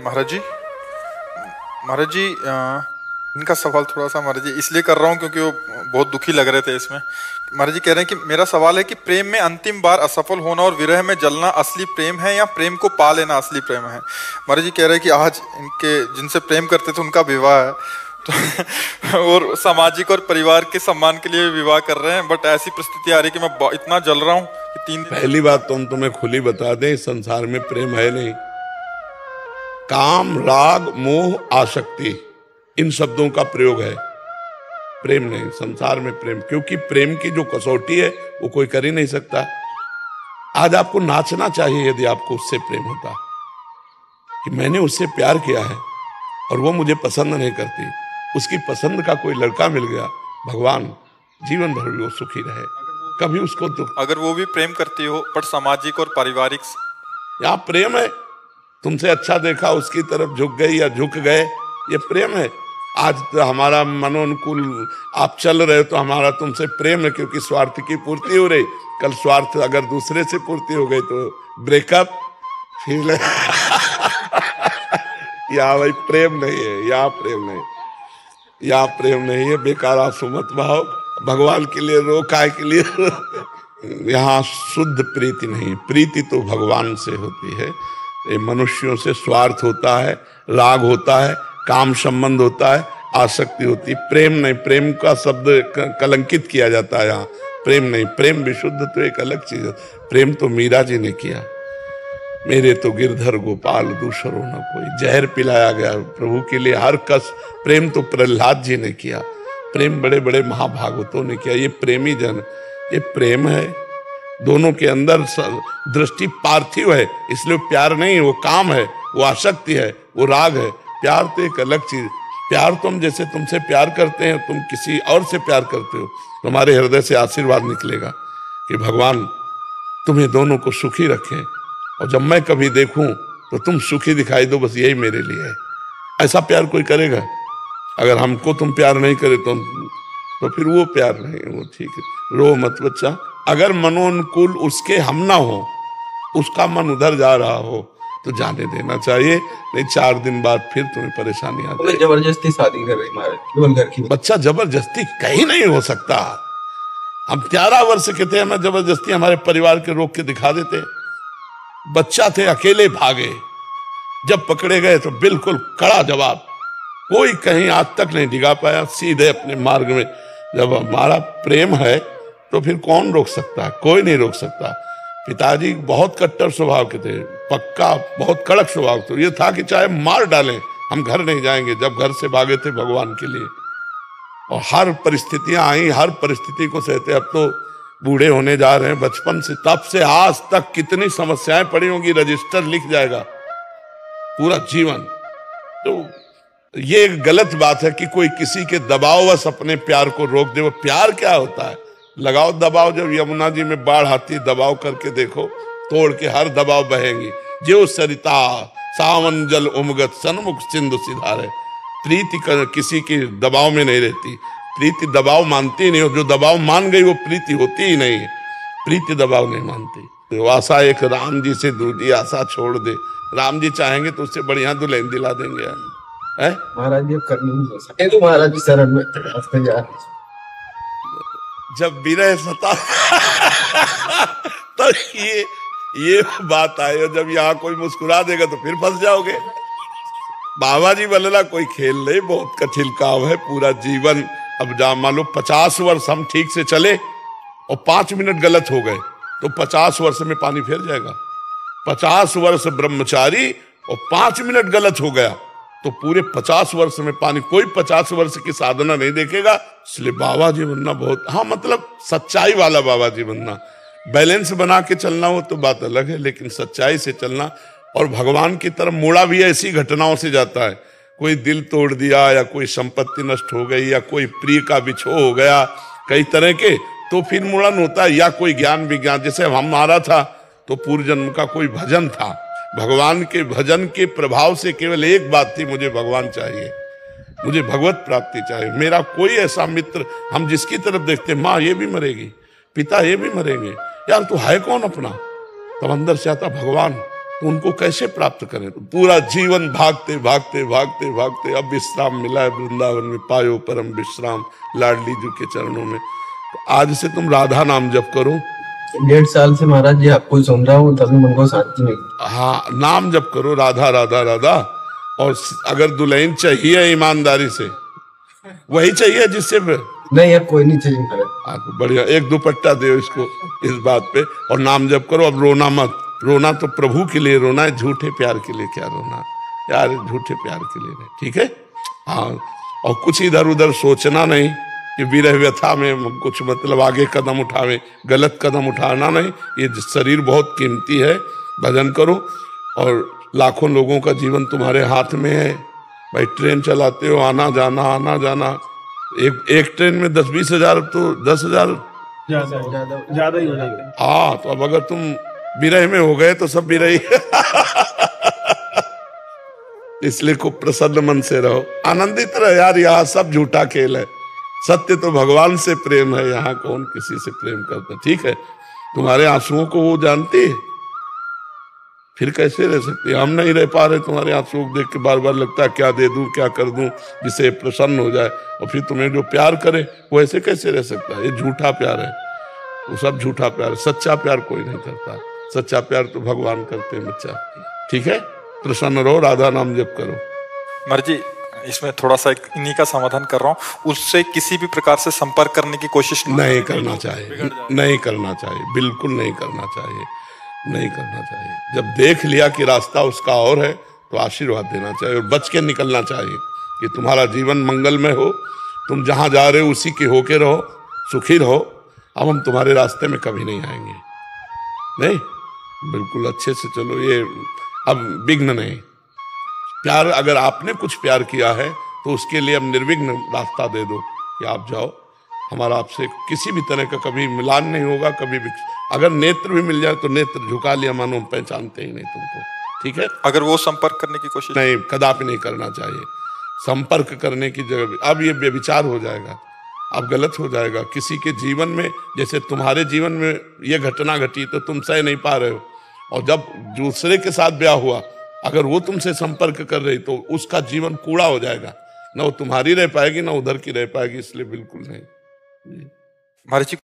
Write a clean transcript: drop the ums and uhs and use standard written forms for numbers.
महाराज जी, महाराज जी, इनका सवाल थोड़ा सा महाराज जी इसलिए कर रहा हूँ क्योंकि वो बहुत दुखी लग रहे थे इसमें। महाराज जी कह रहे हैं कि मेरा सवाल है कि प्रेम में अंतिम बार असफल होना और विरह में जलना असली प्रेम है या प्रेम को पा लेना असली प्रेम है। महाराज जी कह रहे हैं कि आज इनके जिनसे प्रेम करते थे उनका विवाह है तो और सामाजिक और परिवार के सम्मान के लिए विवाह कर रहे हैं, बट ऐसी परिस्थिति आ रही है कि मैं इतना जल रहा हूँ कि 3 दिन। पहली बात तो हम तुम्हें खुली बता दें, इस संसार में प्रेम है नहीं। काम, राग, मोह, आसक्ति, इन शब्दों का प्रयोग है, प्रेम नहीं। संसार में प्रेम, क्योंकि प्रेम की जो कसौटी है वो कोई कर ही नहीं सकता। आज आपको नाचना चाहिए यदि आपको उससे प्रेम होता कि मैंने उससे प्यार किया है और वो मुझे पसंद नहीं करती, उसकी पसंद का कोई लड़का मिल गया, भगवान जीवन भर वो सुखी रहे, कभी उसको दुख। अगर वो भी प्रेम करती हो बट सामाजिक और पारिवारिक, यहाँ प्रेम है। तुमसे अच्छा देखा उसकी तरफ झुक गई या झुक गए, ये प्रेम है। आज तो हमारा मनोनुकूल आप चल रहे हो तो हमारा तुमसे प्रेम है, क्योंकि स्वार्थ की पूर्ति हो रही। कल स्वार्थ अगर दूसरे से पूर्ति हो गई तो ब्रेकअप, फिर यहाँ भाई प्रेम नहीं है, यहाँ प्रेम नहीं, यहाँ प्रेम नहीं है। बेकार आंसू मत बहाओ, भगवान के लिए रो, काय के लिए। यहाँ शुद्ध प्रीति नहीं, प्रीति तो भगवान से होती है। ये मनुष्यों से स्वार्थ होता है, राग होता है, काम संबंध होता है, आसक्ति होती है, प्रेम नहीं। प्रेम का शब्द कलंकित किया जाता है, यहाँ प्रेम नहीं। प्रेम विशुद्ध तो एक अलग चीज है। प्रेम तो मीरा जी ने किया, मेरे तो गिरधर गोपाल दूसरो न कोई, जहर पिलाया गया प्रभु के लिए हर कस। प्रेम तो प्रहलाद जी ने किया, प्रेम बड़े बड़े महाभागवतों ने किया। ये प्रेमी जन, ये प्रेम है। दोनों के अंदर दृष्टि पार्थिव है, इसलिए प्यार नहीं, वो काम है, वो आसक्ति है, वो राग है। प्यार तो एक अलग चीज। प्यार तुम जैसे तुमसे प्यार करते हैं, तुम किसी और से प्यार करते हो, तुम्हारे हृदय से आशीर्वाद निकलेगा कि भगवान तुम्हें दोनों को सुखी रखें, और जब मैं कभी देखूं तो तुम सुखी दिखाई दो, बस यही मेरे लिए है। ऐसा प्यार कोई करेगा? अगर हमको तुम प्यार नहीं करे तो फिर वो प्यार नहीं, वो ठीक है। रो मत बच्चा। अगर मनोनुकूल उसके हम ना हो, उसका मन उधर जा रहा हो तो जाने देना चाहिए, नहीं 4 दिन बाद फिर तुम्हें परेशानी आती है। जबरदस्ती शादी कर रही महाराज, केवल घर की। बच्चा जबरदस्ती कहीं नहीं हो सकता। हम 11 वर्ष के थे, हमें जबरदस्ती हमारे परिवार के रोक के दिखा देते। बच्चा थे, अकेले भागे, जब पकड़े गए तो बिल्कुल कड़ा जवाब, कोई कहीं आज तक नहीं डिगा पाया, सीधे अपने मार्ग में। जब हमारा प्रेम है तो फिर कौन रोक सकता है? कोई नहीं रोक सकता। पिताजी बहुत कट्टर स्वभाव के थे, पक्का बहुत कड़क स्वभाव थे। ये था कि चाहे मार डालें हम घर नहीं जाएंगे। जब घर से भागे थे भगवान के लिए, और हर परिस्थितियां आई, हर परिस्थिति को सहते। अब तो बूढ़े होने जा रहे हैं, बचपन से तब से आज तक कितनी समस्याएं पड़ी होंगी, रजिस्टर लिख जाएगा पूरा जीवन। तो ये गलत बात है कि कोई किसी के दबाववश अपने प्यार को रोक दे। वो प्यार क्या होता है? लगाओ दबाव। जब यमुना जी में बाढ़ आती, दबाव करके देखो, तोड़ के हर दबाव बहेंगी। जो सरिता सावन जल उमगत सन्मुख सिंधु सिधारे। प्रीति किसी की दबाव में नहीं रहती, प्रीति दबाव मानती नहीं, हो जो दबाव मान गई वो प्रीति होती ही नहीं है। प्रीति दबाव नहीं मानती। तो आशा एक राम जी से दूसरी आशा छोड़ दे। राम जी चाहेंगे तो उससे बढ़िया दुल्हन दिला देंगे। महाराज जी करनी नहीं सके तो महाराज जी शरण में जब विरह सता तो ये बात आए, और जब यहाँ कोई मुस्कुरा देगा तो फिर फंस जाओगे। बाबा जी बोलना कोई खेल नहीं, बहुत कठिन काम है पूरा जीवन। अब जा मान लो 50 वर्ष हम ठीक से चले और 5 मिनट गलत हो गए तो 50 वर्ष में पानी फेर जाएगा। 50 वर्ष ब्रह्मचारी और 5 मिनट गलत हो गया तो पूरे 50 वर्ष में पानी। कोई 50 वर्ष की साधना नहीं देखेगा। इसलिए बाबा जी बनना बहुत, हाँ मतलब सच्चाई वाला बाबा जी बनना। बैलेंस बना के चलना वो तो बात अलग है, लेकिन सच्चाई से चलना। और भगवान की तरफ मुड़ा भी ऐसी घटनाओं से जाता है, कोई दिल तोड़ दिया, या कोई संपत्ति नष्ट हो गई, या कोई प्रिय का बिछो हो गया, कई तरह के, तो फिर मुड़न होता है। या कोई ज्ञान विज्ञान, जैसे हमारा था तो पूर्व जन्म का कोई भजन था, भगवान के भजन के प्रभाव से केवल एक बात थी, मुझे भगवान चाहिए, मुझे भगवत प्राप्ति चाहिए। मेरा कोई ऐसा मित्र, हम जिसकी तरफ देखते माँ ये भी मरेगी, पिता ये भी मरेंगे, यार तू है कौन अपना? तब अंदर से आता भगवान, तो उनको कैसे प्राप्त करें? तो पूरा जीवन भागते भागते भागते भागते अब विश्राम मिला है वृंदावन में, पायो परम विश्राम लाडली जी के चरणों में। तो आज से तुम राधा नाम जप करो। 1.5 साल से महाराज जी आपको सुन रहा हूँ, तभी मन को शांति मिली। हाँ, नाम जप करो राधा राधा राधा। और अगर दुल्हन चाहिए ईमानदारी से, वही चाहिए जिससे नहीं यार, कोई नहीं चाहिए महाराज। हाँ, तो बढ़िया, एक दुपट्टा दे इसको इस बात पे, और नाम जप करो। अब रोना मत, रोना तो प्रभु के लिए रोना है, झूठे प्यार के लिए क्या रोना यार, झूठे प्यार के लिए नहीं, ठीक है। हाँ, और कुछ इधर उधर सोचना नहीं कि विरह व्यथा में कुछ मतलब आगे कदम उठावे, गलत कदम उठाना नहीं। ये शरीर बहुत कीमती है, भजन करो। और लाखों लोगों का जीवन तुम्हारे हाथ में है भाई। ट्रेन चलाते हो, आना जाना आना जाना, एक ट्रेन में 10-20 हजार, तो 10,000 ज्यादा ही हो जाएगा। हाँ, तो अब अगर तुम विरह में हो गए तो सब विरही इसलिए खूब प्रसन्न मन से रहो, आनंदित रहो यार। यहाँ सब झूठा खेल है, सत्य तो भगवान से प्रेम है। यहाँ कौन किसी से प्रेम करता, ठीक है। तुम्हारे आंसुओं को वो जानती है, फिर कैसे रह सकती है? हम नहीं रह पा रहे तुम्हारे आंसुओं को देख के, बार बार लगता है क्या दे दूं क्या कर दूं जिससे प्रसन्न हो जाए। और फिर तुम्हें जो प्यार करे वो ऐसे कैसे रह सकता है? ये झूठा प्यार है, वो सब झूठा प्यार है। सच्चा प्यार कोई नहीं करता, सच्चा प्यार तो भगवान करते हैं बच्चा, ठीक है। प्रसन्न रहो, राधा नाम जप करो। महाराज जी, इसमें थोड़ा सा इन्हीं का समाधान कर रहा हूँ, उससे किसी भी प्रकार से संपर्क करने की कोशिश नहीं करना चाहिए, नहीं करना चाहिए, बिल्कुल नहीं करना चाहिए, नहीं करना चाहिए। जब देख लिया कि रास्ता उसका और है तो आशीर्वाद देना चाहिए और बच के निकलना चाहिए कि तुम्हारा जीवन मंगलमय हो, तुम जहां जा रहे हो उसी के होके रहो, सुखी रहो। अब हम तुम्हारे रास्ते में कभी नहीं आएंगे, नहीं, बिल्कुल अच्छे से चलो। ये अब विघ्न नहीं। प्यार, अगर आपने कुछ प्यार किया है तो उसके लिए अब निर्विघ्न रास्ता दे दो कि आप जाओ, हमारा आपसे किसी भी तरह का कभी मिलान नहीं होगा, कभी भी। अगर नेत्र भी मिल जाए तो नेत्र झुका लिया, मानो पहचानते ही नहीं तुमको, ठीक है। अगर वो संपर्क करने की कोशिश नहीं, कदापि नहीं करना चाहिए। संपर्क करने की जगह अब ये व्यभिचार हो जाएगा, अब गलत हो जाएगा किसी के जीवन में। जैसे तुम्हारे जीवन में ये घटना घटी तो तुम सह नहीं पा रहे हो, और जब दूसरे के साथ ब्याह हुआ, अगर वो तुमसे संपर्क कर रही तो उसका जीवन कूड़ा हो जाएगा, ना वो तुम्हारी रह पाएगी ना उधर की रह पाएगी, इसलिए बिल्कुल नहीं। महाराज जी